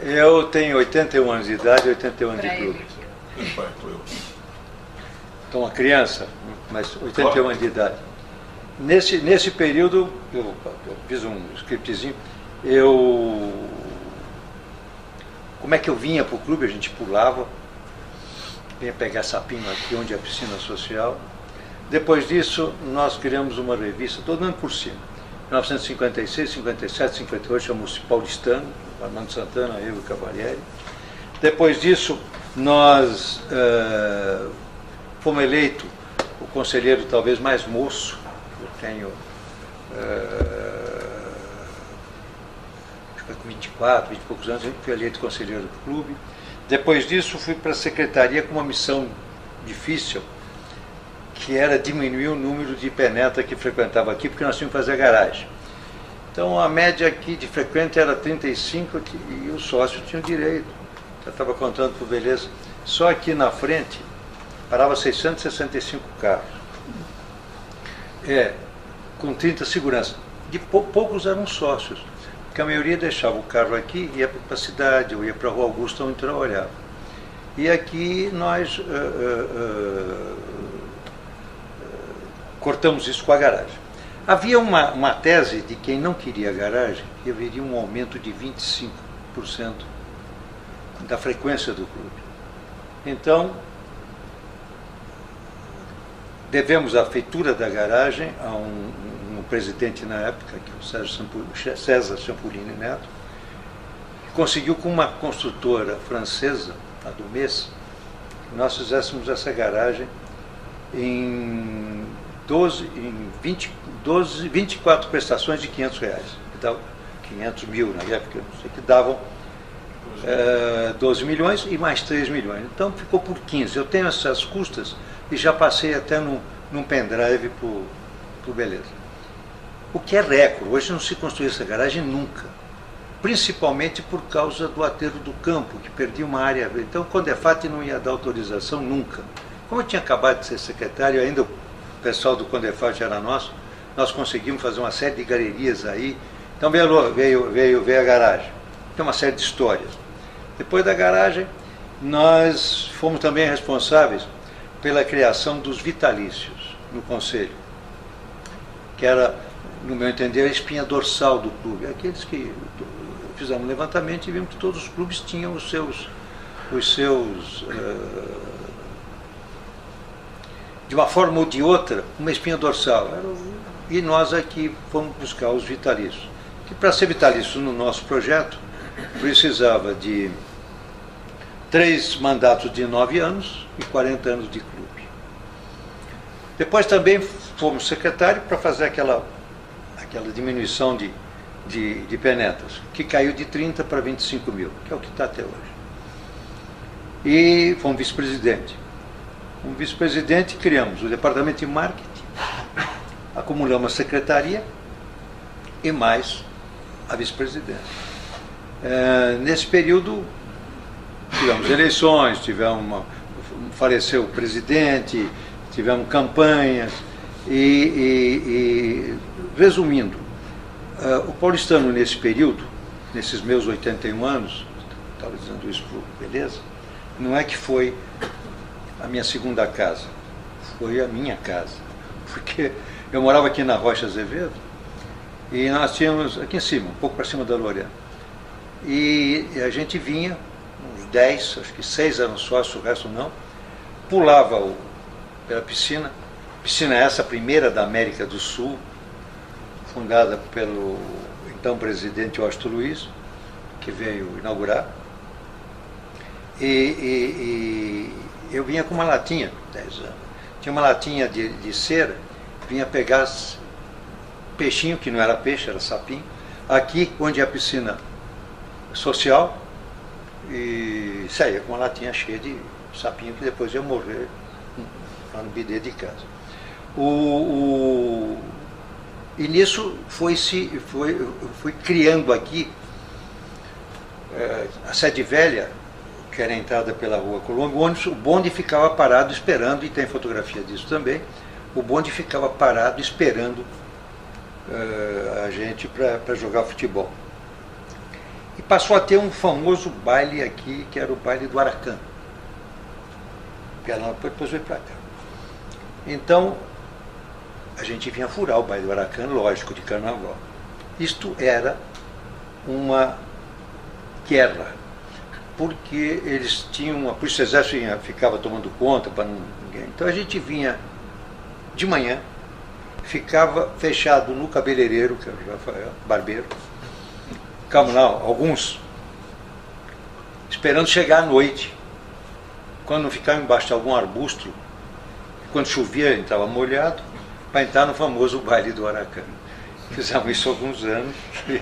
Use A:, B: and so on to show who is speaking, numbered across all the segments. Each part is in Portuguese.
A: Eu tenho 81 anos de idade e 81 anos de clube. Então, uma criança, mas 81 anos de idade. Nesse período, eu fiz um scriptzinho, como é que eu vinha para o clube? A gente pulava, vinha pegar sapinho aqui onde é a piscina social. Depois disso, nós criamos uma revista, estou dando por cima. 1956, 57, 58, chamou-se Paulistano, Armando Santana, eu e Cavalieri. Depois disso, nós fomos eleitos o conselheiro talvez mais moço. Eu tenho, acho que com 24, 20 e poucos anos, eu fui eleito conselheiro do clube. Depois disso, fui para a secretaria com uma missão difícil, que era diminuir o número de penetra que frequentava aqui, porque nós tínhamos que fazer garagem. Então, a média aqui de frequente era 35 e o sócio tinha o direito. Já estava contando por beleza. Só aqui na frente, parava 665 carros. Com 30 seguranças. Poucos eram sócios, porque a maioria deixava o carro aqui e ia para a cidade, ou ia para a Rua Augusta, onde trabalhava. E aqui nós cortamos isso com a garagem. Havia uma tese de quem não queria a garagem, que haveria um aumento de 25% da frequência do clube. Então, devemos a feitura da garagem a um presidente na época, que é o César Champolini Neto, que conseguiu com uma construtora francesa, a do MES, que nós fizéssemos essa garagem em 24 prestações de R$500, que davam 500 mil na época, não sei, que davam 12 milhões e mais 3 milhões. Então ficou por 15. Eu tenho essas custas e já passei até num pendrive por beleza. O que é recorde, hoje não se construiu essa garagem nunca. Principalmente por causa do aterro do campo, que perdia uma área. Então o Condefat não ia dar autorização nunca. Como eu tinha acabado de ser secretário, ainda o pessoal do Condefat era nosso, nós conseguimos fazer uma série de galerias aí. Então veio a garagem. Tem uma série de histórias. Depois da garagem, nós fomos também responsáveis pela criação dos vitalícios no Conselho, que era, no meu entender, a espinha dorsal do clube. Aqueles que fizemos um levantamento e vimos que todos os clubes tinham os seus de uma forma ou de outra, uma espinha dorsal. E nós aqui fomos buscar os vitalícios. Que para ser vitalício no nosso projeto, precisava de 3 mandatos de 9 anos e 40 anos de clube. Depois também fomos secretário para fazer aquela diminuição de penetras, que caiu de 30 para 25 mil, que é o que está até hoje. E fomos vice-presidente. Como vice-presidente, criamos o departamento de marketing, acumulamos a secretaria e mais a vice-presidência. Nesse período, tivemos eleições, faleceu o presidente, tivemos campanhas e resumindo, o paulistano nesse período, nesses meus 81 anos, estava dizendo isso por beleza, não é que foi a minha segunda casa, foi a minha casa, porque eu morava aqui na Rocha Azevedo e nós tínhamos aqui em cima, um pouco para cima da Lorena, e a gente vinha, uns 10, acho que 6 eram sócios, o resto não, pulava pela piscina essa primeira da América do Sul, fundada pelo então presidente Washington Luiz, que veio inaugurar, e eu vinha com uma latinha, 10 anos, tinha uma latinha de cera, vinha pegar peixinho, que não era peixe, era sapinho, aqui onde é a piscina social, e saía com uma latinha cheia de sapinho, que depois ia morrer lá no bidê de casa. E nisso foi criando aqui a sede velha, que era a entrada pela Rua Colômbia. O bonde ficava parado esperando, e tem fotografia disso também, o bonde ficava parado esperando a gente para jogar futebol. E passou a ter um famoso baile aqui, que era o baile do Aracan. Depois veio para cá. Então, a gente vinha furar o baile do Aracan, lógico, de carnaval. Isto era uma guerra, porque eles tinham, a Polícia Exército ficava tomando conta para ninguém. Então a gente vinha de manhã, ficava fechado no cabeleireiro, que era o Rafael, barbeiro, ficavam lá, alguns, esperando chegar à noite, quando não ficava embaixo de algum arbusto, quando chovia entrava molhado, para entrar no famoso baile do Aracan. Fizemos isso há alguns anos,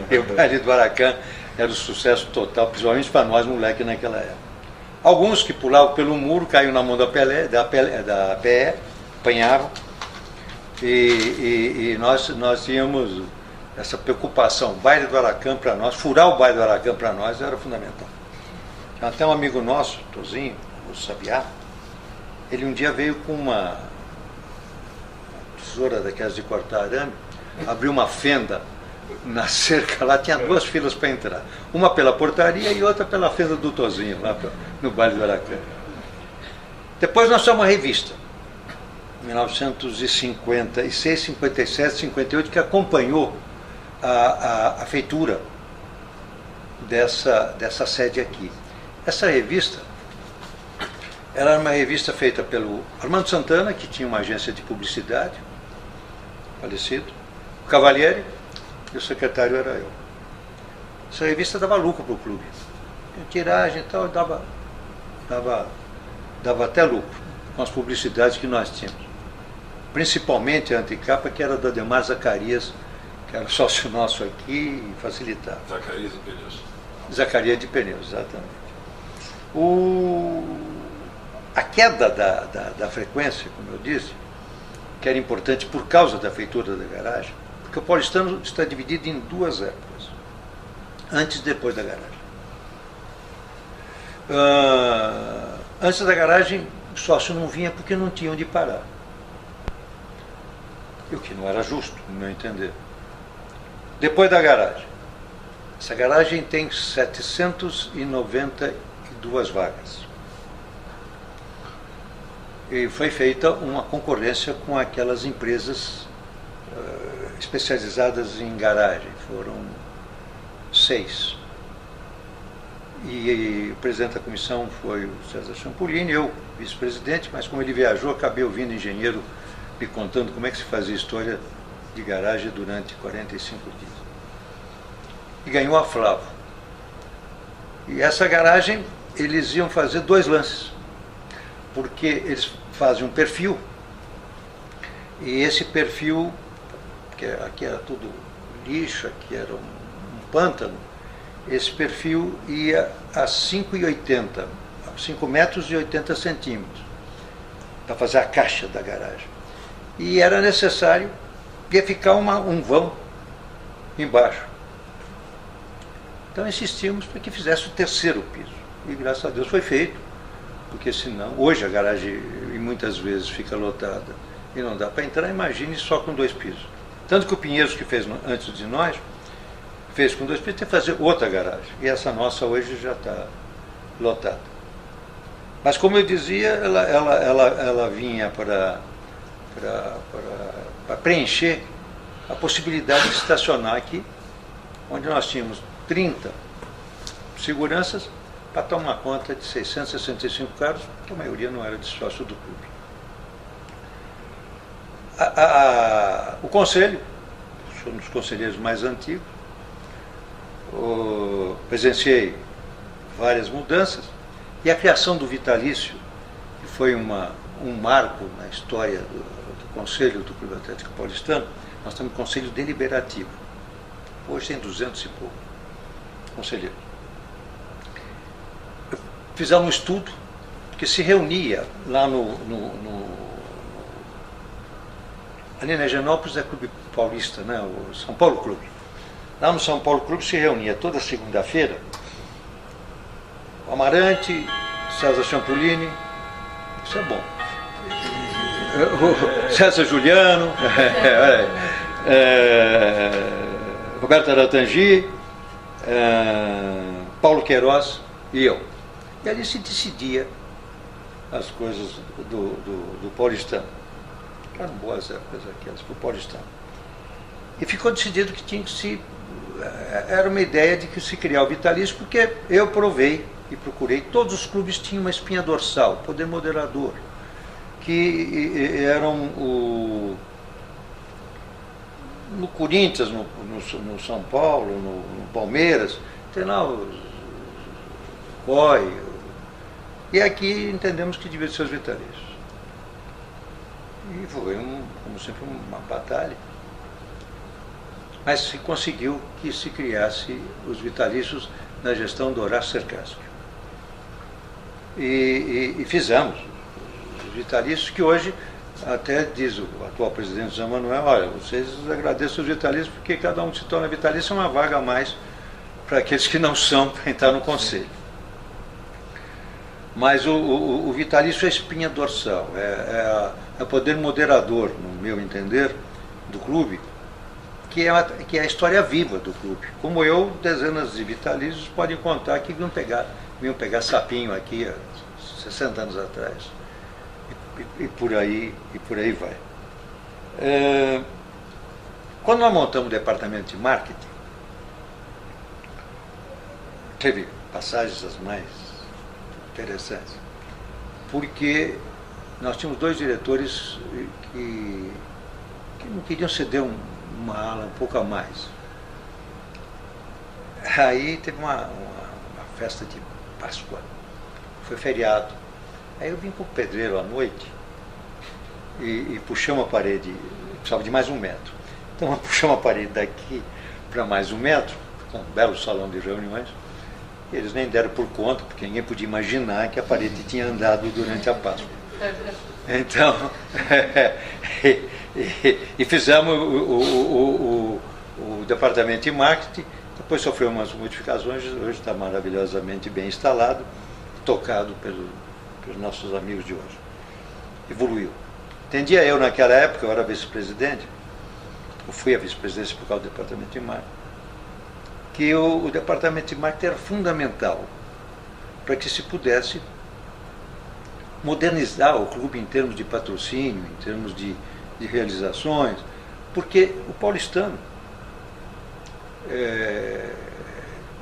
A: e o baile do Aracan era um sucesso total, principalmente para nós, moleques, naquela época. Alguns que pulavam pelo muro, caíam na mão da PE, apanhavam, e nós tínhamos essa preocupação. O baile do Aracan para nós, furar o baile do Aracan para nós era fundamental. Tinha até um amigo nosso, Tozinho, o Sabiá, ele um dia veio com uma tesoura daquelas de cortar arame, abriu uma fenda na cerca lá, tinha duas filas para entrar. Uma pela portaria e outra pela fenda do Tozinho, lá no baile do Aracan. Depois nós temos uma revista, 1956, 57, 58, que acompanhou a feitura dessa sede aqui. Essa revista, ela era uma revista feita pelo Armando Santana, que tinha uma agência de publicidade, falecido, o Cavalieri, e o secretário era eu. Essa revista dava lucro para o clube. Tinha tiragem e tal, dava até lucro com as publicidades que nós tínhamos. Principalmente a anticapa, que era do Ademar Zacarias, que era sócio nosso aqui e facilitava.
B: Zacarias de Pneus.
A: Zacarias de Pneus, exatamente. A queda da frequência, como eu disse, que era importante por causa da feitura da garagem, porque o paulistano está dividido em duas épocas, antes e depois da garagem. Antes da garagem, o sócio não vinha porque não tinha onde parar. E o que não era justo, no meu entender. Depois da garagem, essa garagem tem 792 vagas. E foi feita uma concorrência com aquelas empresas especializadas em garagem. Foram 6. E o presidente da comissão foi o César Champolini, eu, vice-presidente, mas como ele viajou, acabei ouvindo engenheiro me contando como é que se fazia história de garagem durante 45 dias. E ganhou a Flávio. E essa garagem, eles iam fazer 2 lances, porque eles fazem um perfil, e esse perfil, que aqui era tudo lixo, aqui era um pântano, esse perfil ia a 5,80, 5 metros e 80 centímetros, para fazer a caixa da garagem. E era necessário, ia ficar um vão embaixo. Então insistimos para que fizesse o 3º piso. E graças a Deus foi feito, porque senão, hoje a garagem muitas vezes fica lotada e não dá para entrar, imagine só com 2 pisos. Tanto que o Pinheiros, que fez antes de nós, fez com 2 pisos, tem que fazer outra garagem. E essa nossa hoje já está lotada. Mas como eu dizia, ela vinha para preencher a possibilidade de estacionar aqui, onde nós tínhamos 30 seguranças para tomar conta de 665 carros, que a maioria não era de sócio do clube. O conselho, sou um dos conselheiros mais antigos, presenciei várias mudanças, e a criação do vitalício, que foi um marco na história do Conselho do Clube Atlético Paulistano. Nós temos um conselho deliberativo. Hoje tem 200 e pouco conselheiros. Fizemos um estudo que se reunia lá ali na Higienópolis é Clube Paulista, né? O São Paulo Clube. Lá no São Paulo Clube se reunia toda segunda-feira o Amarante, César Champolini, isso é bom, o César Juliano, Roberto Aratangi, Paulo Queiroz e eu. E ali se decidia as coisas do paulistano. Eram boas épocas aquelas para o paulistano. E ficou decidido que tinha que se... Era uma ideia de que se criar o vitalício, porque eu provei e procurei, todos os clubes tinham uma espinha dorsal, poder moderador, que eram no Corinthians, no São Paulo, no Palmeiras, tem lá o COI, e aqui entendemos que devia ser os vitalícios. E foi, como sempre, uma batalha. Mas se conseguiu que se criasse os vitalícios na gestão do Horácio Cercasco. E fizemos os vitalícios, que hoje até diz o atual presidente José Manuel: olha, vocês agradeçam os vitalícios, porque cada um que se torna vitalício é uma vaga a mais para aqueles que não são, para entrar no conselho. Mas o vitalício é a espinha dorsal, é o poder moderador, no meu entender, do clube, que é a história viva do clube. Como eu, dezenas de vitalícios podem contar que vinham pegar sapinho aqui há 60 anos atrás. E por aí vai. Quando nós montamos o departamento de marketing, teve passagens as mais interessantes, porque nós tínhamos dois diretores que não queriam ceder uma ala um pouco a mais. Aí teve uma festa de Páscoa, foi feriado. Aí eu vim com o pedreiro à noite e puxamos a parede, precisava de mais 1 metro. Então nós puxamos a parede daqui para mais 1 metro, com um belo salão de reuniões. Eles nem deram por conta, porque ninguém podia imaginar que a parede tinha andado durante a Páscoa. Então, e fizemos o departamento de marketing, depois sofreu umas modificações, hoje está maravilhosamente bem instalado, tocado pelos nossos amigos de hoje. Evoluiu. Entendia eu naquela época, eu era vice-presidente, eu fui a vice-presidência por causa do departamento de marketing, que o departamento de marketing era fundamental para que se pudesse modernizar o clube em termos de patrocínio, em termos de realizações, porque o paulistano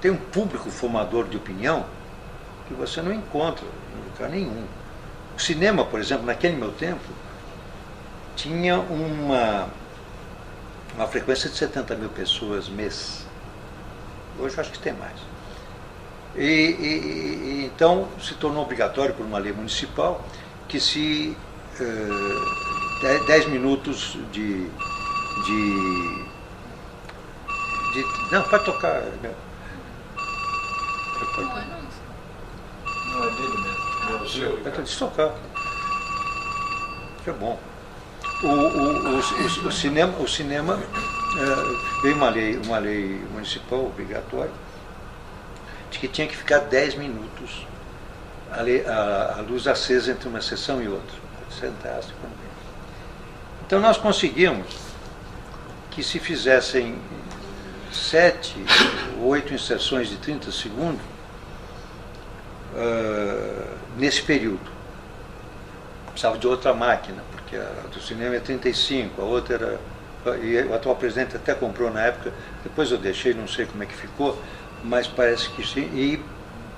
A: tem um público formador de opinião que você não encontra em lugar nenhum. O cinema, por exemplo, naquele meu tempo, tinha uma frequência de 70 mil pessoas mês. Hoje eu acho que tem mais. Então se tornou obrigatório por uma lei municipal que se 10 minutos não, pode tocar.
B: Não, é dele mesmo. É o seu.
A: Pode tocar. Que é bom. O cinema veio uma lei municipal obrigatória de que tinha que ficar 10 minutos a luz acesa entre uma sessão e outra. Sentasse. Então nós conseguimos que se fizessem 7 ou 8 inserções de 30 segundos nesse período. Precisava de outra máquina, porque a do cinema é 35, a outra era... E o atual presidente até comprou na época, depois eu deixei, não sei como é que ficou, mas parece que sim, e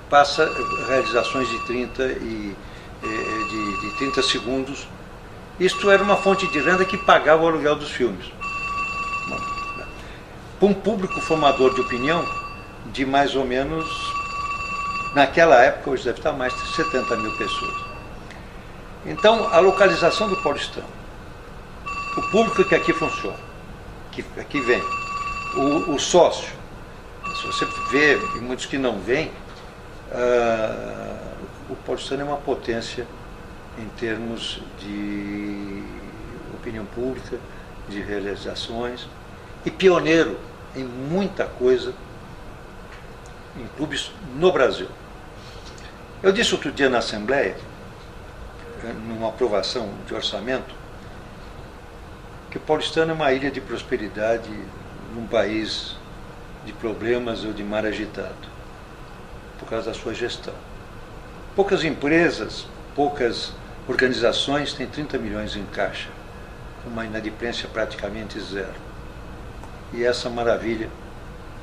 A: passa realizações de 30 de 30 segundos. Isto era uma fonte de renda que pagava o aluguel dos filmes. Para um público formador de opinião de mais ou menos, naquela época, hoje deve estar mais de 70 mil pessoas. Então, a localização do paulistano, o público que aqui funciona, que aqui vem, o sócio, se você vê, e muitos que não vêm, o paulistano é uma potência em termos de opinião pública, de realizações, e pioneiro em muita coisa em clubes no Brasil. Eu disse outro dia na Assembleia, numa aprovação de orçamento, que o paulistano é uma ilha de prosperidade num país de problemas ou de mar agitado, por causa da sua gestão. Poucas empresas, poucas organizações têm 30 milhões em caixa, com uma inadimplência praticamente zero. E essa maravilha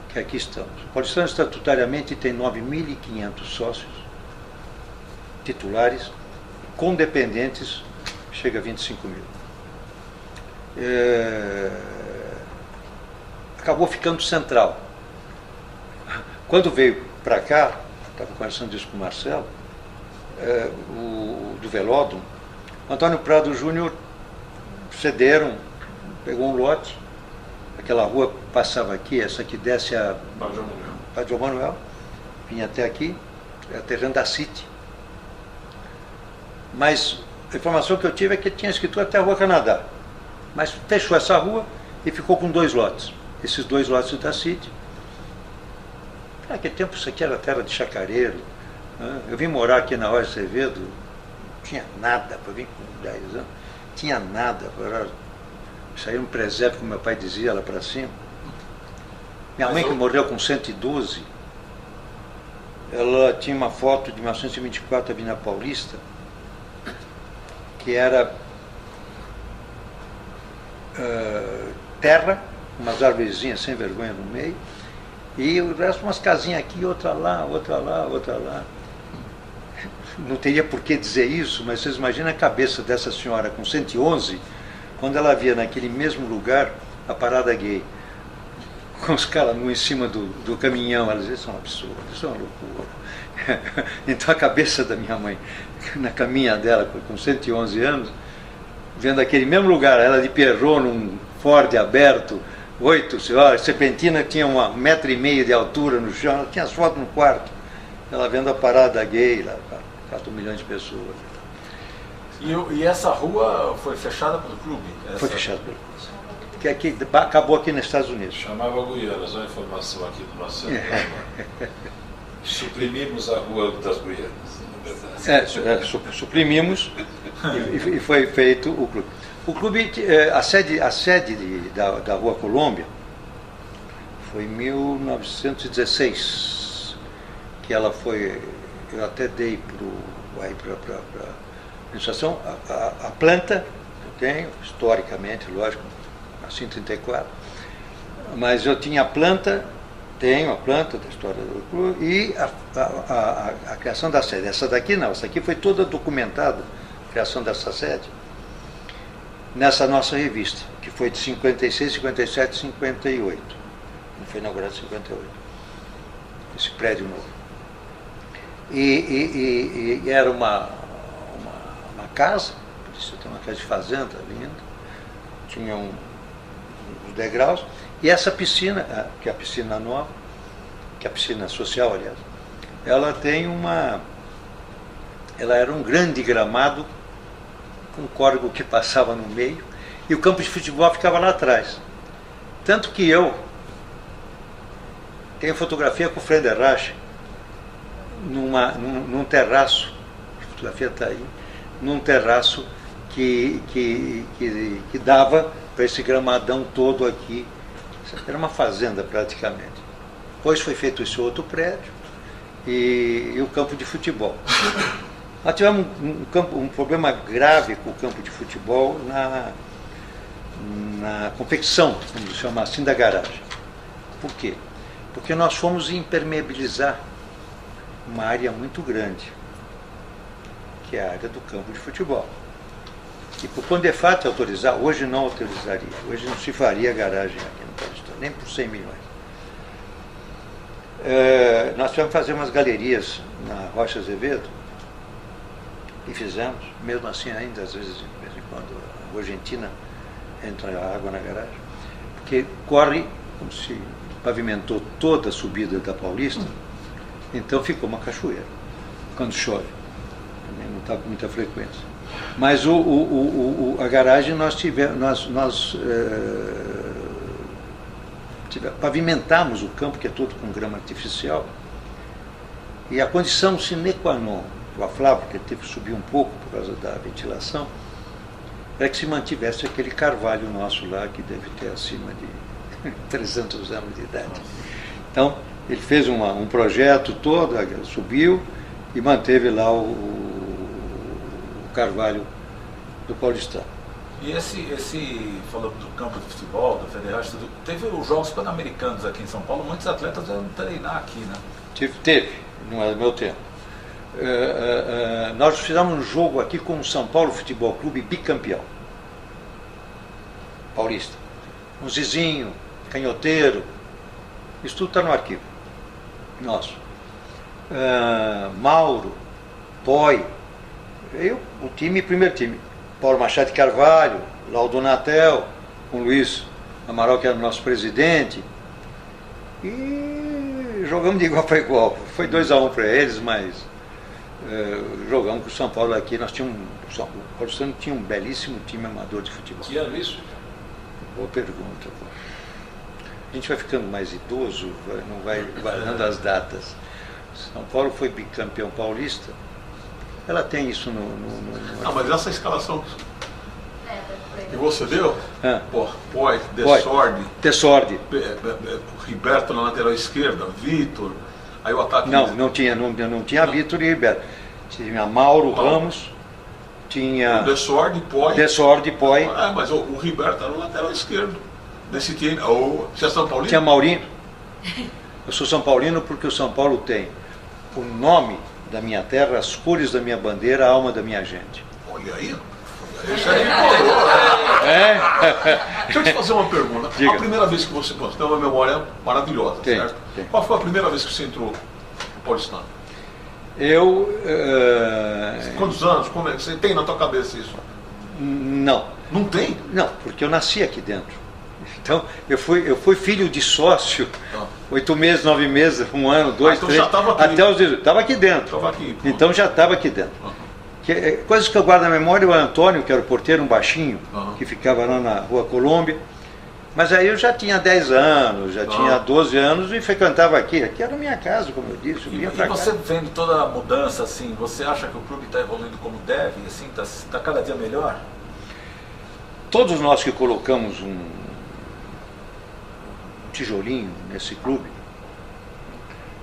A: que aqui estamos. O Paulistano estatutariamente tem 9.500 sócios titulares, com dependentes chega a 25 mil. Acabou ficando central. Quando veio para cá, estava conversando isso com o Marcelo, do Velódromo, Antônio Prado Júnior cederam, pegou um lote, aquela rua passava aqui, essa que desce a Padre João Manuel, vinha até aqui, é a terreno da City. Mas a informação que eu tive é que tinha escritura até a Rua Canadá. Mas fechou essa rua e ficou com 2 lotes. Esses 2 lotes da City. Naquele tempo isso aqui era terra de chacareiro. Eu vim morar aqui na Rocha Azevedo, não tinha nada, para vir com 10 anos, tinha nada. Isso aí era um presépio, como meu pai dizia, lá para cima. Minha mãe, que morreu com 112, ela tinha uma foto de 1924 ali na Paulista, que era terra, umas arvorezinhas sem vergonha no meio, e o resto umas casinhas aqui, outra lá, outra lá, outra lá. Não teria por que dizer isso, mas vocês imaginam a cabeça dessa senhora com 111, quando ela via naquele mesmo lugar a parada gay, com os caras em cima do caminhão. Ela dizia, isso é um absurdo, isso é uma loucura. Então a cabeça da minha mãe, na caminha dela, com 111 anos, vendo aquele mesmo lugar, ela de Pierrot, num Ford aberto, 8, Serpentina tinha 1,5 metro de altura no chão, ela tinha as fotos no quarto, ela vendo a parada gay, lá, 4 milhões de pessoas.
B: E essa rua foi fechada pelo clube?
A: Foi fechada pelo clube. Que aqui, acabou aqui nos Estados Unidos.
B: Chamava Guianas, olha a informação aqui do nosso centro. Suprimimos a Rua das Guianas, na verdade.
A: Suprimimos e foi feito o clube. O clube, a sede da Rua Colômbia foi em 1916, que ela foi, eu até dei para a administração, a planta, eu tenho, historicamente, lógico, nasci em 34, mas eu tinha a planta, tenho a planta da história do clube e a criação da sede. Essa daqui não, essa aqui foi toda documentada, a criação dessa sede, nessa nossa revista, que foi de 56, 57, 58. Não foi inaugurado em 58. Esse prédio novo. E era uma casa, isso tem uma casa de fazenda linda, tinha uns degraus, e essa piscina, que é a piscina nova, que é a piscina social, aliás, ela era um grande gramado com um córrego que passava no meio, e o campo de futebol ficava lá atrás. Tanto que eu tenho fotografia com o Frederich num terraço, a fotografia está aí, num terraço que dava para esse gramadão todo aqui. Era uma fazenda praticamente. Depois foi feito esse outro prédio e o campo de futebol. Nós tivemos um problema grave com o campo de futebol na confecção, vamos chamar assim, da garagem. Por quê? Porque nós fomos impermeabilizar uma área muito grande, que é a área do campo de futebol. E por Condefat autorizar, hoje não autorizaria, hoje não se faria garagem aqui no Paulistano, nem por 100 milhões. Nós tivemos que fazer umas galerias na Rocha Azevedo, e fizemos, mesmo assim ainda, às vezes, de vez em quando, a Argentina entra água na garagem, porque corre, como se pavimentou toda a subida da Paulista, então ficou uma cachoeira, quando chove, também não está com muita frequência. Mas a garagem pavimentamos o campo, que é todo com grama artificial, e a condição sine qua non, o Flávio, que teve que subir um pouco por causa da ventilação, era que se mantivesse aquele carvalho nosso lá, que deve ter acima de 300 anos de idade. Então, ele fez um projeto todo, subiu e manteve lá o Carvalho do Paulistano.
C: E falando do campo de futebol, do Federation, teve os Jogos Pan-Americanos aqui em São Paulo, muitos atletas iam treinar aqui, né?
A: Teve, não é do meu tempo. Nós fizemos um jogo aqui com o São Paulo Futebol Clube, bicampeão paulista. Um Zizinho, Canhoteiro, isso tudo está no arquivo nosso. Mauro, Poi, o primeiro time. Paulo Machado de Carvalho, Laudo Natel, com Luiz Amaral, que era o nosso presidente. E jogamos de igual para igual. Foi 2-1 para eles, mas jogamos com o São Paulo aqui. O Paulistano tinha um belíssimo time amador de futebol.
B: Que ano isso?
A: Boa pergunta. A gente vai ficando mais idoso, não vai guardando as datas. São Paulo foi bicampeão paulista. Ela tem isso no
B: Não, mas essa escalação que você deu, Poi,
A: Desorde,
B: Riberto na lateral esquerda, Vitor, aí o ataque...
A: Não tinha Vitor e Riberto. Tinha Mauro Ramos, tinha...
B: Desorde, Poi.
A: Poi.
B: Mas o Riberto era o lateral esquerdo desse time. Você é São Paulino?
A: Tinha Maurinho. Eu sou São Paulino porque o São Paulo tem o nome da minha terra, as cores da minha bandeira, a alma da minha gente.
B: Olha aí. Isso aí, Deixa eu te fazer uma pergunta.
A: Diga.
B: A primeira vez que você tem uma memória maravilhosa, certo?
A: Tem.
B: Qual foi a primeira vez que você entrou no Paulistano? Quantos anos? Como é que você tem na tua cabeça isso?
A: Não.
B: Não tem?
A: Não, porque eu nasci aqui dentro. Então, eu fui filho de sócio, 8 meses, 9 meses, 1 ano, 2,
B: então
A: 3,
B: já estava aqui.
A: até os 18. Estava aqui dentro.
B: Estava aqui.
A: Então já estava aqui dentro. Coisas que eu guardo na memória, o Antônio, que era o porteiro, um baixinho, que ficava lá na Rua Colômbia. Mas aí eu já tinha 10 anos, já tinha 12 anos e frequentava aqui. Aqui era a minha casa, como eu disse. Eu vinha
C: E você vendo toda a mudança, assim, você acha que o clube está evoluindo como deve? Assim, está cada dia melhor?
A: Todos nós que colocamos um tijolinho nesse clube,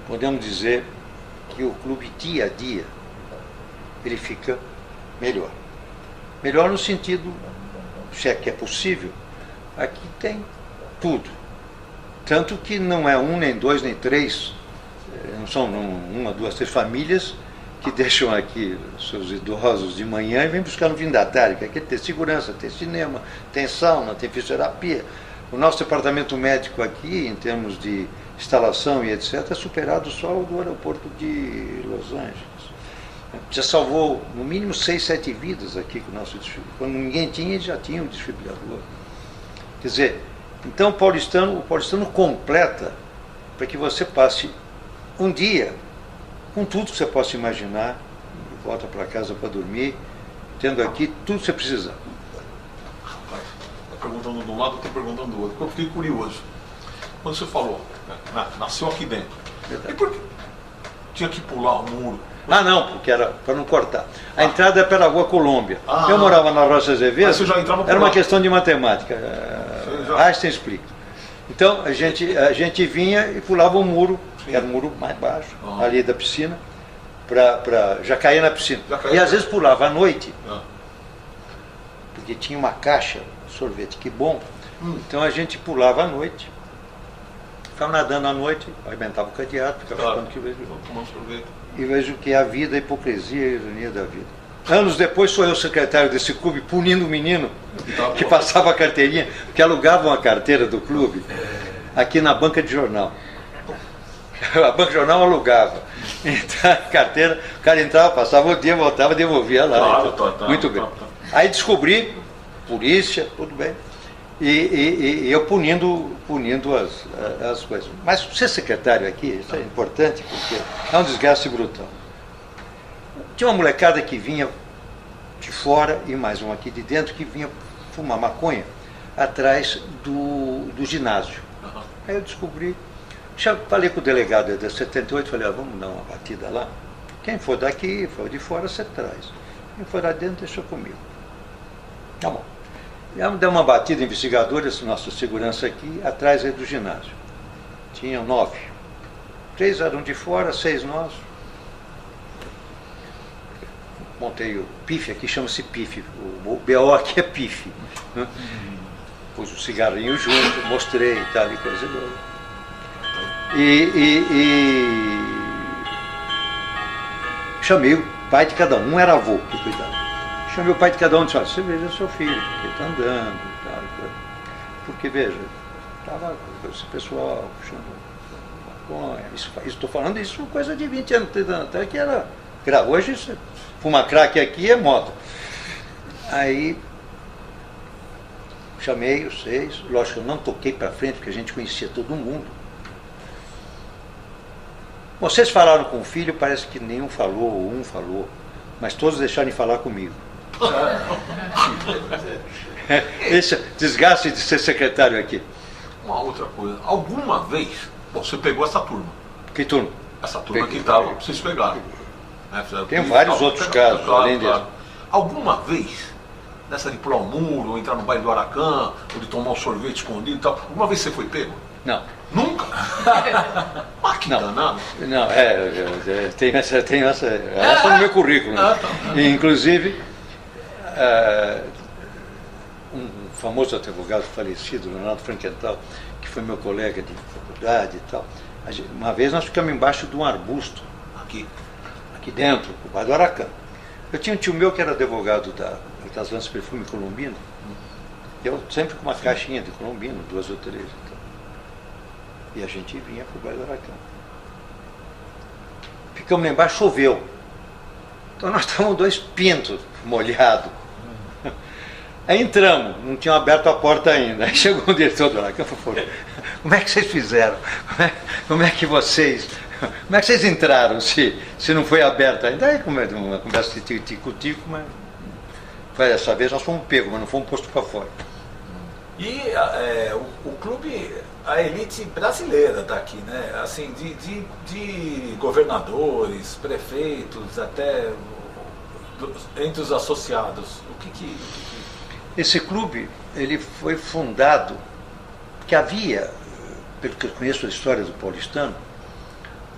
A: podemos dizer que o clube dia a dia ele fica melhor. Melhor no sentido, se é que é possível, aqui tem tudo. Tanto que não é 1, nem 2, nem 3, não são 1, 2, 3 famílias que deixam aqui seus idosos de manhã e vêm buscar no fim da tarde, que aqui tem segurança, tem cinema, tem sauna, tem fisioterapia. O nosso departamento médico aqui, em termos de instalação e etc., é superado só o do aeroporto de Los Angeles. Já salvou no mínimo 6, 7 vidas aqui com o nosso desfibrilador. Quando ninguém tinha, já tinha um desfibrilador. Quer dizer, então o paulistano completa para que você passe um dia com tudo que você possa imaginar, volta para casa para dormir, tendo aqui tudo que você precisar.
B: Perguntando de um lado, estou perguntando do outro. Eu fiquei curioso. Quando você falou, nasceu aqui dentro.
A: Verdade.
B: E por que tinha que pular o muro?
A: Não, porque era para não cortar. A entrada era pela Rua Colômbia. Eu morava na Roça Azevedo,
B: você já entrava por
A: era
B: lá.
A: uma questão de matemática. Einstein explica. Então a gente vinha e pulava o muro, que era um muro mais baixo, ali da piscina, já caía na piscina. E às vezes pulava à noite, porque tinha uma caixa de sorvete, que bom. Então a gente pulava à noite, ficava nadando à noite, arrebentava o cadeado, ficava ficando que e vejo que é a vida, a hipocrisia e a ironia da vida. Anos depois sou eu secretário desse clube, punindo o menino que passava a carteirinha, que alugavam a carteira do clube aqui na banca de jornal. A banca de jornal alugava. Então a carteira, o cara entrava, passava o dia, voltava, devolvia lá. Muito bem. Aí descobri, polícia, tudo bem. E eu punindo as coisas. Mas ser secretário aqui, isso é importante, porque é um desgaste brutal. Tinha uma molecada que vinha de fora e mais uma aqui de dentro que vinha fumar maconha atrás do ginásio. Aí eu descobri, falei com o delegado de 78, falei, vamos dar uma batida lá. Quem for daqui, for de fora, você traz. Quem for lá dentro, deixa comigo. Tá bom. Deu uma batida investigadora, esse nosso segurança aqui, atrás aí do ginásio. Tinham 9 3 eram de fora, 6 nós. Montei o pife, aqui chama-se pife, o BO aqui é pife. Né? Pus o cigarrinho junto, mostrei e tal, e coisa boa. E chamei o pai de cada um, era avô que cuidava. Chamei o pai de cada um e disse: olha, você veja seu filho, porque está andando e tal. Porque, veja, estava esse pessoal puxando maconha, estou falando isso coisa de 20 anos, 30 anos, até que era. Hoje, você fuma crack aqui é moda. Aí, chamei os 6, lógico, eu não toquei para frente, porque a gente conhecia todo mundo. Vocês falaram com o filho, parece que nenhum falou, ou um falou, mas todos deixaram de falar comigo. Esse desgaste de ser secretário aqui.
B: Uma outra coisa, alguma vez você pegou essa turma?
A: Que turma?
B: Essa turma que estava, vocês pegaram.
A: Tem vários outros casos, além desse.
B: Alguma vez, nessa de pular um muro, ou entrar no baile do Aracan, ou de tomar um sorvete escondido e tal, alguma vez você foi pego?
A: Não.
B: Nunca? Mas que danado.
A: Não, tem essa no meu currículo. Né? E, inclusive, um famoso advogado falecido, Leonardo Frankenthal, que foi meu colega de faculdade e tal, uma vez nós ficamos embaixo de um arbusto, aqui dentro, no bairro do Aracan. Eu tinha um tio meu que era advogado das lanças de perfume Colombino, e eu sempre com uma caixinha de Colombino, 2 ou 3 e tal. E a gente vinha para o bairro do Aracan. Ficamos lá embaixo, choveu. Então nós estávamos 2 pintos molhados. Aí entramos, não tinham aberto a porta ainda. Aí chegou o diretor do Aracan e falou: como é que vocês fizeram? Como é que vocês entraram se não foi aberto ainda? Aí uma conversa de tico-tico, mas dessa vez nós fomos pegos, mas não fomos postos para fora.
C: E o clube, a elite brasileira está aqui, né? Assim, de governadores, prefeitos, até entre os associados.
A: Esse clube, ele foi fundado, porque havia, pelo que eu conheço a história do paulistano,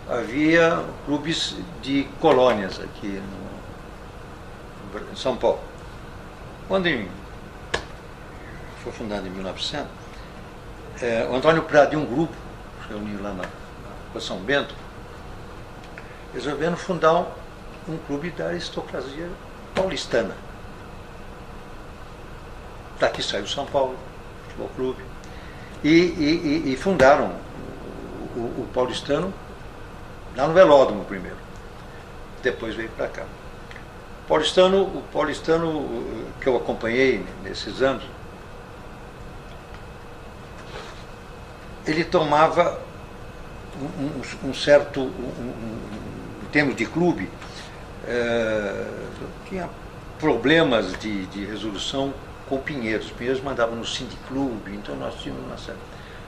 A: havia clubes de colônias aqui em São Paulo. Quando foi fundado em 1900, o Antônio Prado e um grupo, reuniu lá na São Bento, resolveram fundar um clube da aristocracia paulistana. Daqui saiu São Paulo Futebol Clube. E fundaram o paulistano lá no Velódromo primeiro. Depois veio para cá. O paulistano que eu acompanhei nesses anos, ele tomava um certo, em termos de clube, tinha problemas de resolução com o Pinheiros. Os Pinheiros mandavam no Sindiclube, então nós tínhamos uma série.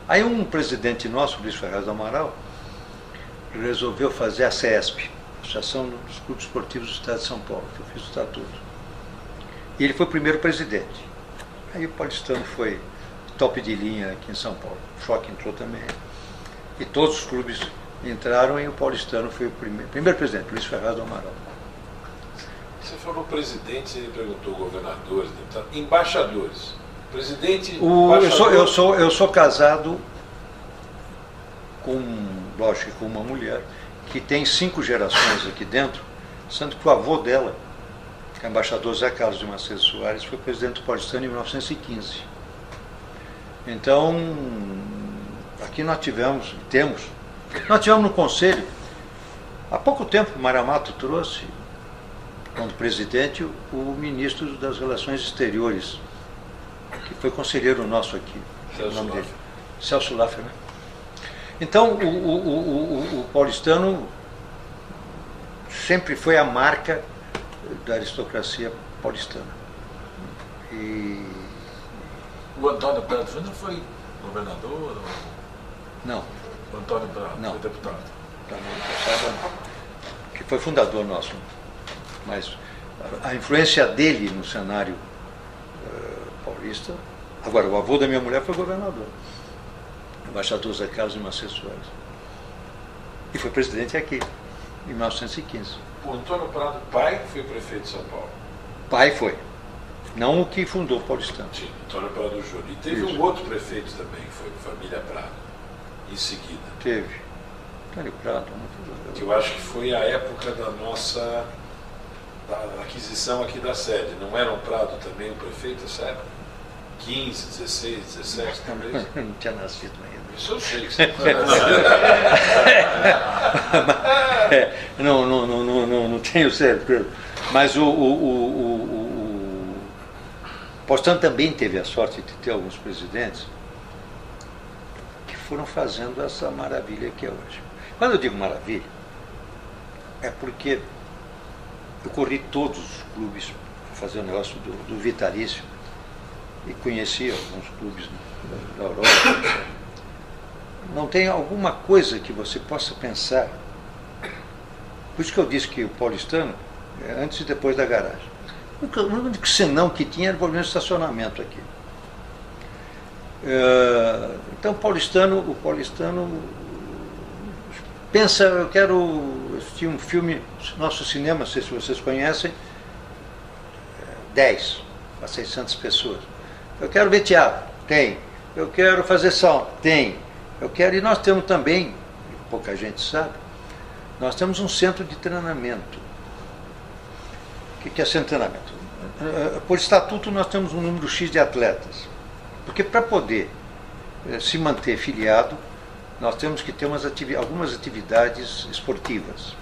A: Aí um presidente nosso, Luiz Ferraz do Amaral, resolveu fazer a CESP, Associação dos Clubes Esportivos do Estado de São Paulo, que eu fiz o estatuto. E ele foi o primeiro presidente. Aí o paulistano foi top de linha aqui em São Paulo. O Choque entrou também. E todos os clubes entraram e o paulistano foi o primeiro presidente, Luiz Ferraz do Amaral.
D: Você falou presidente, ele perguntou governadores, deputados, embaixadores. Presidente,
A: eu sou casado com, lógico, com uma mulher que tem 5 gerações aqui dentro, sendo que o avô dela, que é o embaixador Zé Carlos de Macedo Soares, foi presidente do paulistano em 1915. Então, aqui nós tivemos no conselho, há pouco tempo o Maramato trouxe, como presidente, o ministro das Relações Exteriores, que foi conselheiro nosso aqui. O nome dele? Celso Laffer, né? Então, o paulistano sempre foi a marca da aristocracia paulistana. E...
C: O Antônio Prado Júnior foi governador? Ou...
A: Não.
C: O Antônio Prado
A: não.
C: Foi deputado?
A: Que foi fundador nosso. Mas a influência dele no cenário paulista... Agora, o avô da minha mulher foi governador. O embaixador Zé Carlos de Macedo Soares. E foi presidente aqui, em 1915.
D: O Antônio Prado, pai, foi prefeito de São Paulo.
A: Pai foi. Não o que fundou o Paulistano.
D: Sim, Antônio Prado Júnior. E teve
A: Isso.
D: um outro prefeito também, que foi família Prado, em seguida.
A: Teve. Antônio Prado.
D: Que eu acho que foi a época da nossa da aquisição aqui da sede. Não era um Prado também o prefeito nessa época? 15, 16, 17, talvez?
A: Eu não tinha nascido ainda.
D: Isso eu sei que você
A: não tenho certeza. Mas o Paulistano também teve a sorte de ter alguns presidentes que foram fazendo essa maravilha que é hoje. Quando eu digo maravilha, é porque eu corri todos os clubes para fazer o negócio do vitalício e conheci alguns clubes da Europa. Não tem alguma coisa que você possa pensar. Por isso que eu disse que o Paulistano é antes e depois da garagem. O único senão que tinha era o problema de estacionamento aqui. Então o Paulistano pensa, eu quero assistir um filme, nosso cinema, não sei se vocês conhecem, 10 para 600 pessoas. Eu quero ver teatro, tem. Eu quero fazer som, tem. Eu quero, e nós temos também, pouca gente sabe, nós temos um centro de treinamento. O que é centro de treinamento? Por estatuto nós temos um número X de atletas. Porque para poder se manter filiado, nós temos que ter algumas atividades esportivas.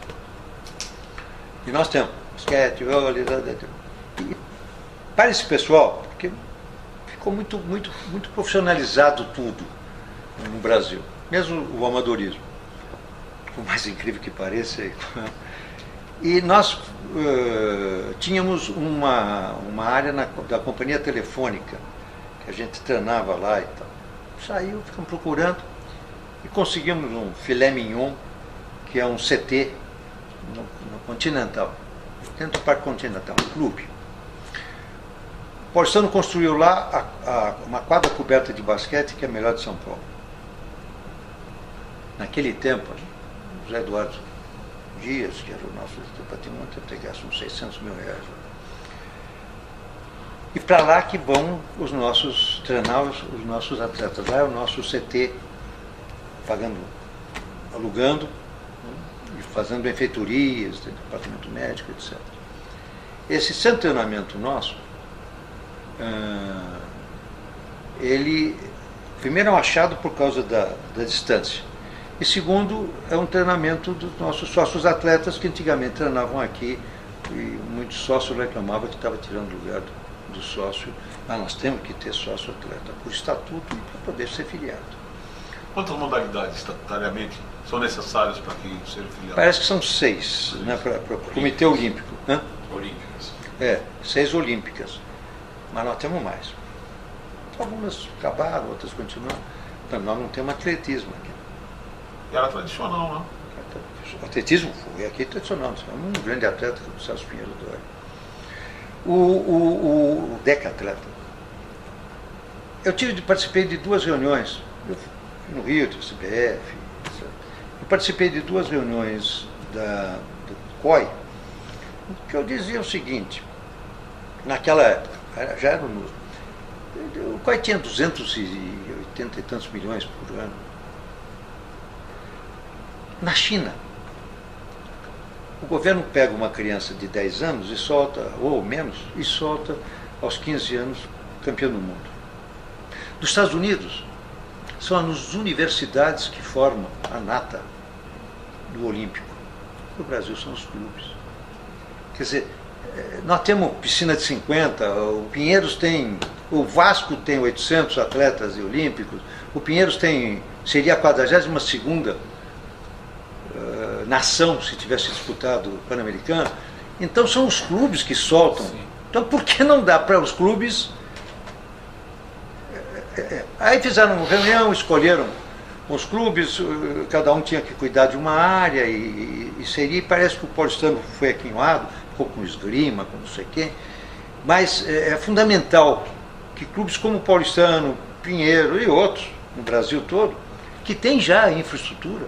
A: E nós temos basquete, vôlei, e para esse pessoal, porque ficou muito profissionalizado tudo no Brasil, mesmo o amadorismo, por mais incrível que pareça. E nós tínhamos uma área da companhia telefônica, que a gente treinava lá e tal. Saiu, ficamos procurando e conseguimos um filé mignon, que é um CT no Continental, dentro do Parque Continental, um clube. O Paulistano construiu lá uma quadra coberta de basquete que é a melhor de São Paulo. Naquele tempo, José Eduardo Dias, que era o nosso patrimônio, deve ter gasto uns 600 mil reais. E para lá que vão os nossos atletas. Lá é o nosso CT, alugando, e fazendo benfeitorias, departamento médico, etc. Esse centro de treinamento nosso, ele, primeiro, é um achado por causa da distância. E segundo, é um treinamento dos nossos sócios atletas que antigamente treinavam aqui e muitos sócios reclamavam que estava tirando o lugar do sócio. Mas nós temos que ter sócio atleta por estatuto e para poder ser filiado.
B: Quantas modalidades estatutariamente são necessárias para que seja filiado?
A: Parece que são 6, né, para o Comitê Olímpico. Né?
D: Olímpicas.
A: 6 olímpicas. Mas nós temos mais. Algumas acabaram, outras continuam. Então, nós não temos atletismo aqui.
B: E era tradicional, né?
A: O atletismo foi aqui tradicional. Um grande atleta, que é o Celso Pinheiro Dória. O decatleta. Eu participei de 2 reuniões. Eu fui no Rio, do CBF. Etc. Eu participei de 2 reuniões do COI, que eu dizia o seguinte, naquela época, já era o COI tinha 280 e tantos milhões por ano. Na China, o governo pega uma criança de 10 anos e solta, ou menos, e solta aos 15 anos campeão do mundo. Nos Estados Unidos, são as universidades que formam a nata do Olímpico. No Brasil são os clubes. Quer dizer, nós temos piscina de 50, o Pinheiros tem, o Vasco tem 800 atletas olímpicos, o Pinheiros seria a 42ª nação se tivesse disputado o Pan-Americano. Então são os clubes que soltam. Sim. Então por que não dá para os clubes? Aí fizeram uma reunião, escolheram os clubes, cada um tinha que cuidar de uma área e parece que o Paulistano foi aquinhoado, ficou com esgrima, com não sei quem, mas é fundamental que clubes como o Paulistano, Pinheiro e outros, no Brasil todo, que tem já infraestrutura,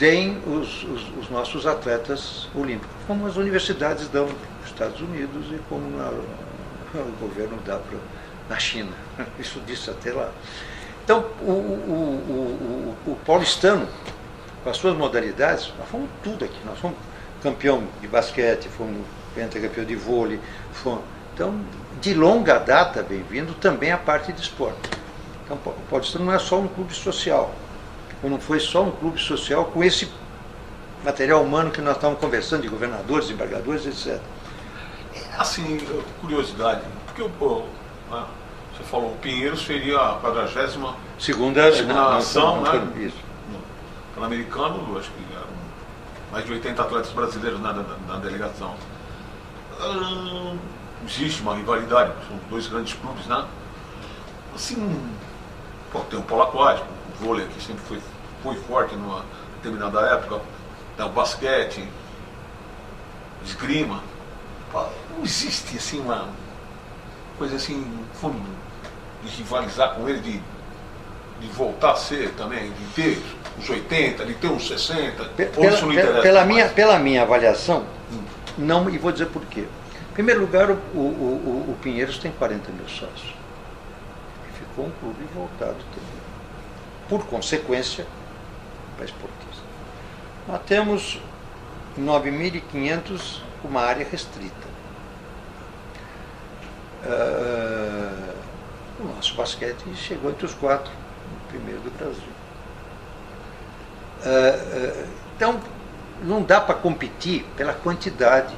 A: deem os nossos atletas olímpicos, como as universidades dão nos Estados Unidos e como o governo dá na China. Isso disse até lá. Então, o paulistano, com as suas modalidades, nós fomos tudo aqui. Nós fomos campeão de basquete, fomos pentacampeão de vôlei. Então, de longa data vem vindo também a parte de esporte. Então, o paulistano não é só um clube social. Ou não foi só um clube social com esse material humano que nós estávamos conversando, de governadores, desembargadores, etc.
B: Assim, curiosidade, porque você falou, o Pinheiros seria a 42ª
A: segunda
B: ação, né?
A: Isso.
B: Pan-americano, acho que eram mais de 80 atletas brasileiros na delegação. Existe uma rivalidade, são dois grandes clubes, né? Assim, tem o polo aquático, o vôlei que sempre foi forte numa determinada época, tem o basquete, esgrima. Não existe assim uma coisa assim, de rivalizar com ele, de voltar a ser também, de ter uns 80, de ter uns 60, ou isso não interessa
A: pela minha avaliação, não, e vou dizer por quê. Em primeiro lugar, o Pinheiros tem 40 mil sócios. E ficou um clube voltado também. Por consequência, para esportista. Nós temos 9.500 com uma área restrita. O nosso basquete chegou entre os 4, o primeiro do Brasil. Então, não dá para competir pela quantidade.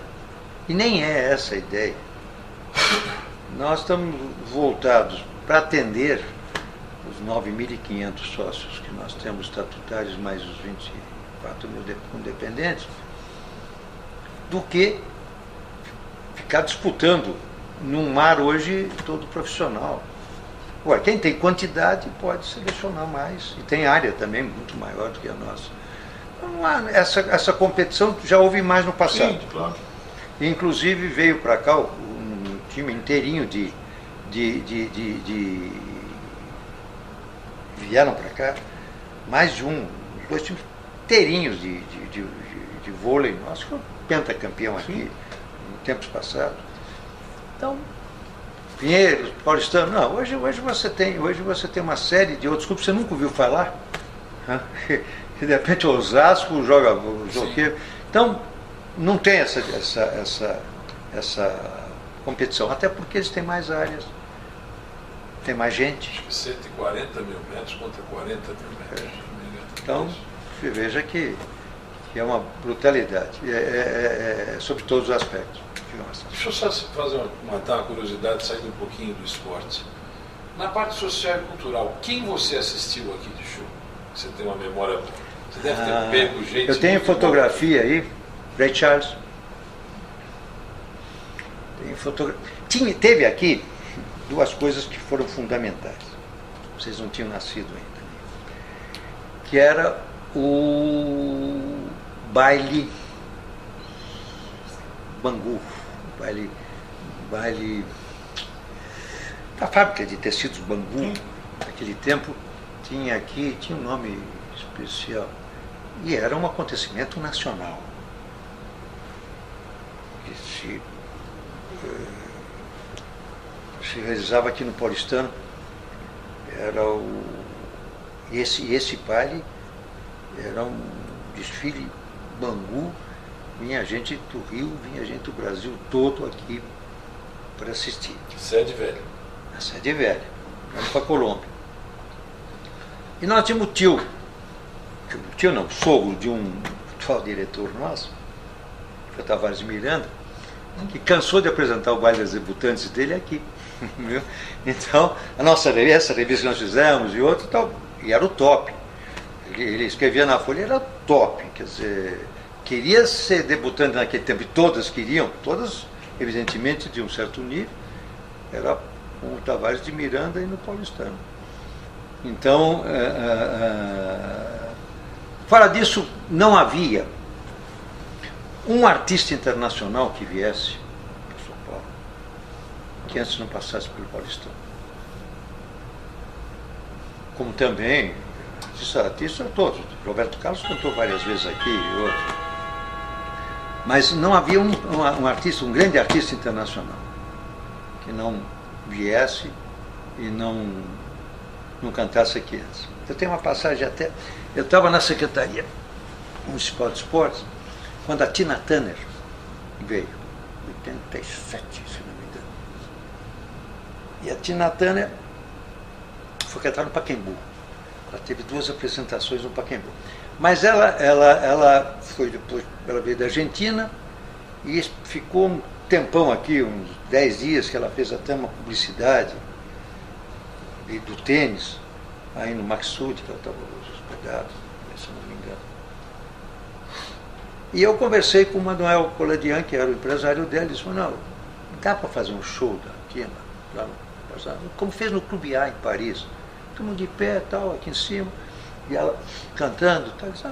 A: E nem é essa a ideia. Nós estamos voltados para atender os 9.500 sócios que nós temos estatutários, mais os 24 mil dependentes, do que ficar disputando num mar hoje todo profissional. Ué, quem tem quantidade pode selecionar mais, e tem área também muito maior do que a nossa. Então, não há essa competição, já houve mais no passado.
B: Sim, claro.
A: Inclusive veio para cá um time inteirinho vieram para cá, mais de dois times inteirinhos de vôlei, nosso foi pentacampeão aqui, em tempos passados. Então, Pinheiros, Paulistano, não, hoje você tem uma série de outros clubes que você nunca ouviu falar, né? Que de repente o Osasco joga o Joqueiro. Então, não tem essa competição, até porque eles têm mais áreas, tem mais gente.
D: 140 mil metros contra 40 mil metros.
A: Então, você veja que é uma brutalidade, sobre todos os aspectos.
D: Deixa eu só matar uma curiosidade, saindo um pouquinho do esporte. Na parte social e cultural, quem você assistiu aqui de show? Você tem uma memória boa. Você deve ter pego gente.
A: Eu tenho fotografia boa aí, Ray Charles. Teve aqui duas coisas que foram fundamentais. Vocês não tinham nascido ainda. Que era o baile Bangu, baile da fábrica de tecidos Bangu. Naquele tempo tinha um nome especial e era um acontecimento nacional que se realizava aqui no Paulistano. Esse baile era um desfile Bangu. Vinha gente do Rio, vinha gente do Brasil todo aqui para assistir.
D: Sede velha.
A: A sede velha. Vamos para a Colômbia. E nós tínhamos sogro de um atual diretor nosso, que foi Tavares Miranda, que cansou de apresentar o baile das debutantes dele aqui. Então, essa revista que nós fizemos e outra, e era o top. Ele escrevia na Folha, era top. Quer dizer, queria ser debutante naquele tempo, e todas queriam, todas, evidentemente, de um certo nível, era com o Tavares de Miranda e no Paulistano. Então, fora disso, não havia um artista internacional que viesse para São Paulo, que antes não passasse pelo Paulistano. Como também artistas todos. Roberto Carlos cantou várias vezes aqui e outros. Mas não havia um artista, um grande artista internacional, que não viesse e não cantasse aqui antes. Eu tenho uma passagem até. Eu estava na Secretaria Municipal de Esportes quando a Tina Turner veio, 87, se não me engano. E a Tina Turner foi cantar no Pacaembu. Ela teve 2 apresentações no Pacaembu. Mas ela foi depois, ela veio da Argentina e ficou um tempão aqui, uns 10 dias, que ela fez até uma publicidade do tênis, aí no Maxud, que ela estava hospedada, se não me engano. E eu conversei com o Manuel Coladian, que era o empresário dela, e disse: não, dá para fazer um show da Tina, lá no, como fez no Clube A em Paris. Todo mundo de pé, tal, aqui em cima, e ela cantando, tal, disse: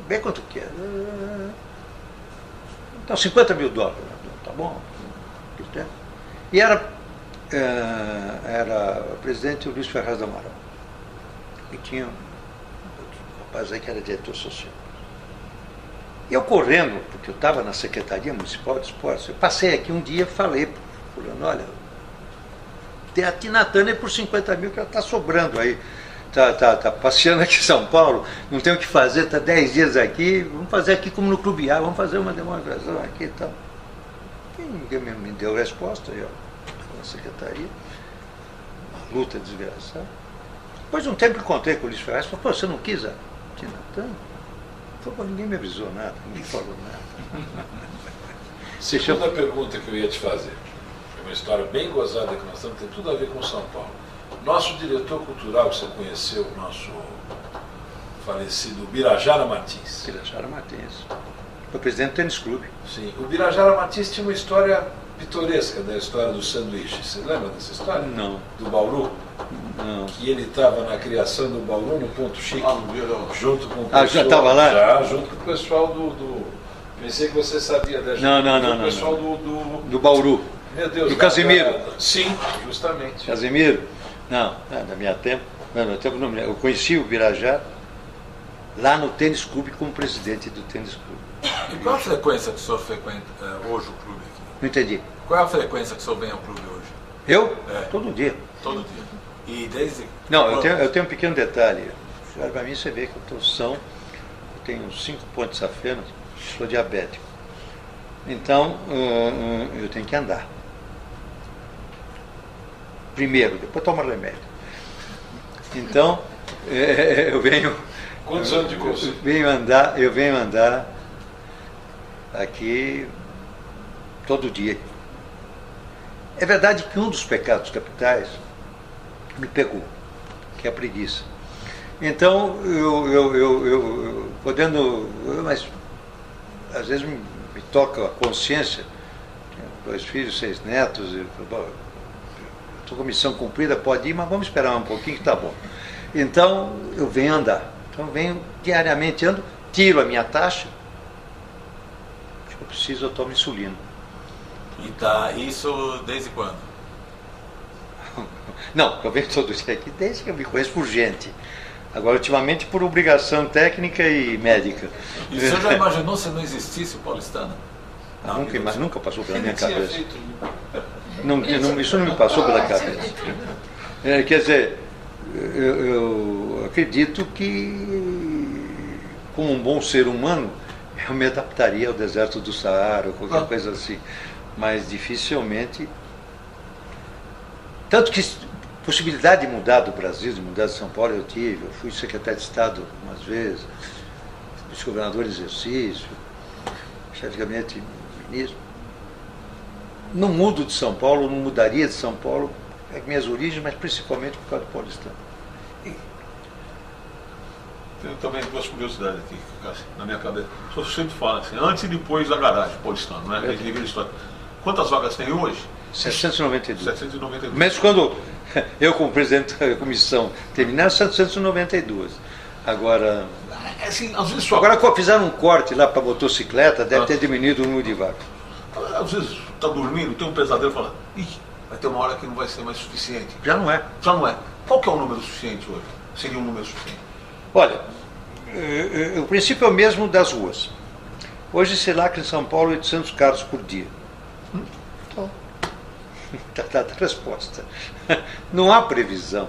A: bem quanto quer. Então, $50 mil, tá bom. E era o presidente Luiz Ferraz do Amaral. E tinha um rapaz aí que era diretor social. E eu correndo, porque eu estava na Secretaria Municipal de Esportes, eu passei aqui um dia e falei para o fulano: olha, tem a Tina Turner por $50 mil que ela está sobrando aí. Tá passeando aqui em São Paulo, não tem o que fazer, está 10 dias aqui, vamos fazer aqui como no Clube A, vamos fazer uma demonstração aqui e tal. E ninguém me deu resposta, eu na secretaria, uma luta desgraçada. Depois de um tempo que encontrei com o Luiz Ferraz, falei: pô, você não quis a Tina Turner? Falei: ninguém me avisou nada, ninguém falou nada.
D: Segunda pergunta que eu ia te fazer, é uma história bem gozada que nós estamos, tem tudo a ver com São Paulo. Nosso diretor cultural, que você conheceu, o nosso falecido Birajara Martins.
A: Birajara Martins. Foi presidente do Tênis Clube.
D: Sim. O Birajara Martins tinha uma história pitoresca da história do sanduíche. Você lembra dessa história?
A: Não.
D: Do Bauru?
A: Não.
D: Que ele estava na criação do Bauru, no Ponto Chique, junto com o pessoal.
A: Ah, já estava lá?
D: Já, junto com o pessoal do... Pensei que você sabia da gente.
A: Não.
D: O pessoal
A: do Bauru.
D: Meu Deus.
A: Do Casimiro.
D: Sim, justamente.
A: Casimiro? Não, na minha tempo, eu conheci o Birajara lá no Tênis Clube como presidente do Tênis Clube.
C: E qual a frequência que o senhor frequenta hoje o clube aqui?
A: Não entendi.
C: Qual é a frequência que o senhor vem ao clube hoje?
A: Eu?
C: É.
A: Todo dia.
C: Todo dia. E desde...
A: Não, eu tenho um pequeno detalhe. Olha para mim, você vê que eu estou são, eu tenho 5 pontos de safena, sou diabético. Então, eu tenho que andar. Primeiro, depois toma remédio. Então, eu venho...
D: Quantos anos de curso?
A: Eu venho andar aqui todo dia. É verdade que um dos pecados capitais me pegou, que é a preguiça. Então, mas às vezes me toca a consciência, tenho 2 filhos, 6 netos, estou com missão cumprida, pode ir, mas vamos esperar um pouquinho que está bom. Então, eu venho andar. Então, eu venho diariamente, ando, tiro a minha taxa, se eu preciso, eu tomo insulina.
C: E tá, isso desde quando?
A: Não, eu venho todo dia aqui desde que eu me conheço por gente. Agora, ultimamente, por obrigação técnica e médica.
C: E o senhor já imaginou se não existisse o paulistano?
A: Nunca passou pela minha cabeça. Isso não me passou pela cabeça. Quer dizer, eu acredito que, como um bom ser humano, eu me adaptaria ao deserto do Saara, ou qualquer coisa assim. Mas dificilmente. Tanto que possibilidade de mudar do Brasil, de mudar de São Paulo, eu tive. Eu fui secretário de Estado umas vezes, vice-governador em exercício, chefe de gabinete, ministro. Não mudo de São Paulo, não mudaria de São Paulo, as minhas origens, mas principalmente por causa do paulistano.
B: Tenho também 2 curiosidades aqui, na minha cabeça. O senhor sempre fala assim, antes e depois da garagem paulistano, né? Quantas vagas tem hoje?
A: 792.
B: 792.
A: Mesmo quando eu, como presidente da comissão, terminar, 792. Agora,
B: assim, às vezes só...
A: Agora fizeram um corte lá para motocicleta, deve ter diminuído o número de vagas.
B: Às vezes está dormindo, tem um pesadelo e fala, vai ter uma hora que não vai ser mais suficiente.
A: Já não é.
B: Já não é. Qual que é o número suficiente hoje? Seria um número suficiente?
A: Olha, o princípio é o mesmo das ruas. Hoje se lacra em São Paulo 800 carros por dia. Então, está dada a resposta. Não há previsão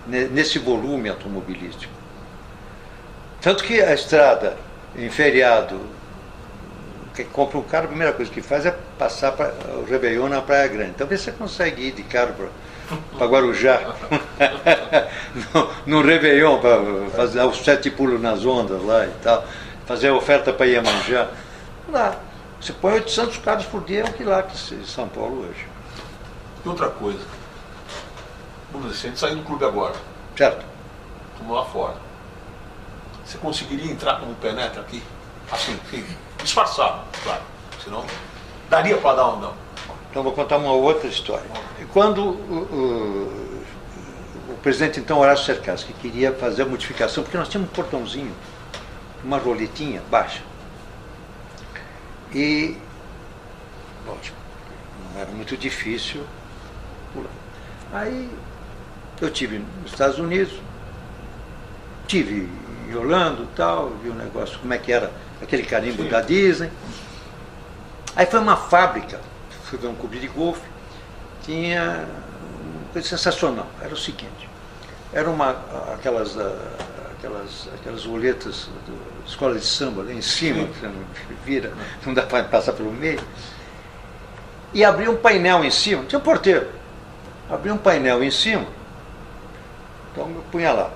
A: nesse volume automobilístico. Tanto que a estrada, em feriado, quem compra um carro, a primeira coisa que faz é passar para o Réveillon na Praia Grande. Talvez você consiga ir de carro para Guarujá, no Réveillon, para fazer os 7 pulos nas ondas lá e tal, fazer a oferta para Iemanjá. Lá, você põe 800 carros por dia, é o que lá que em São Paulo hoje.
B: E outra coisa, vamos dizer, se a gente sair do clube agora,
A: Certo?
B: vamos lá fora, você conseguiria entrar como penetra aqui? Assim, sim, disfarçado, claro, senão daria para dar ou não.
A: Então vou contar uma outra história. Quando o presidente então Horácio Cercassi queria fazer a modificação, porque nós tínhamos um portãozinho, uma roletinha baixa. E, lógico, não era muito difícil pular. Aí eu tive nos Estados Unidos, tive em Orlando e tal, vi um negócio, como é que era aquele carimbo da Disney. Aí foi uma fábrica, fui ver um clube de golfe, tinha uma coisa sensacional. Era o seguinte, era aquelas roletas da escola de samba lá em cima, que você não vira, não dá para passar pelo meio. E abria um painel em cima, tinha um porteiro, abria um painel em cima, então eu punha lá,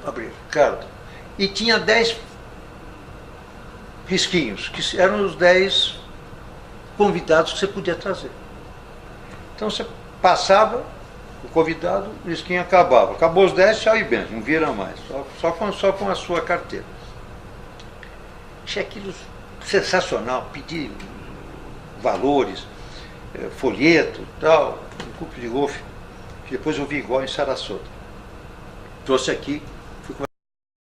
A: abria, Ricardo, e tinha 10 risquinhos, que eram os 10 convidados que você podia trazer. Então você passava, o convidado, o risquinho acabava. Acabou os 10, tchau e bem, não vira mais, só com a sua carteira. Achei aquilo sensacional, pedi valores, folheto, tal, um clube de golfe, que depois eu vi igual em Sarasota. Trouxe aqui